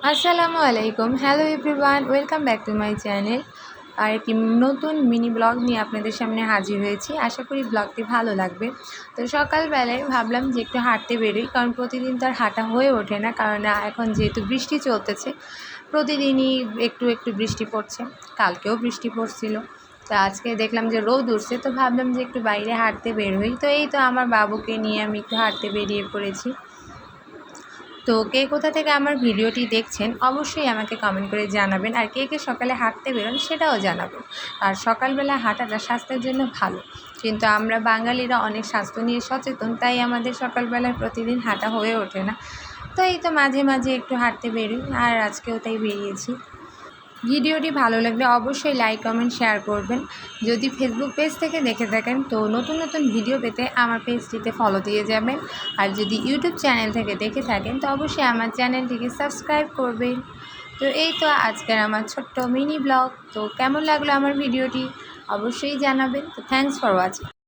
আসসালামু আলাইকুম। Hello everyone, welcome back to my channel. আর একটি নতুন মিনি ব্লগ নিয়ে আপনাদের সামনে হাজির হয়েছি। আশা করি ব্লগটি ভালো লাগবে। তো সকালবেলায় ভাবলাম যে একটু হাঁটতে বেরোই, কারণ প্রতিদিন তো আর হাঁটা হয়ে ওঠে না, কারণ এখন যেহেতু বৃষ্টি চলতেছে, প্রতিদিনই একটু একটু বৃষ্টি পড়ছে। কালকেও বৃষ্টি পড়ছিল, তো আজকে দেখলাম যে রোদ উঠছে, তো ভাবলাম যে একটু বাইরে হাঁটতে বের হই। তো এই তো আমার বাবুকে নিয়ে আমি একটু হাঁটতে বেরিয়ে পড়েছি। তো কে কোথা থেকে আমার ভিডিওটি দেখছেন অবশ্যই আমাকে কমেন্ট করে জানাবেন, আর কে কে সকালে হাঁটতে বেরোন সেটাও জানাবেন। আর সকালবেলা হাঁটাটা স্বাস্থ্যের জন্য ভালো, কিন্তু আমরা বাঙালিরা অনেক স্বাস্থ্য নিয়ে সচেতন, তাই আমাদের সকালবেলায় প্রতিদিন হাঁটা হয়ে ওঠে না। তো এই তো মাঝে মাঝে একটু হাঁটতে বেরোই, আর আজকেও তাই বেরিয়েছি। ভিডিওটি ভালো লাগলে অবশ্যই লাইক কমেন্ট শেয়ার করবেন। যদি ফেসবুক পেজ থেকে দেখে থাকেন তো নতুন নতুন ভিডিও পেতে আমার পেজটিতে ফলো দিয়ে যাবেন। আর যদি ইউটিউব চ্যানেল থেকে দেখে থাকেন তো অবশ্যই আমার চ্যানেলটিকে সাবস্ক্রাইব করবেন। তো এই তো আজকের আমার ছোট্ট মিনি ব্লগ। তো কেমন লাগলো আমার ভিডিওটি অবশ্যই জানাবেন। তো থ্যাংকস ফর ওয়াচিং।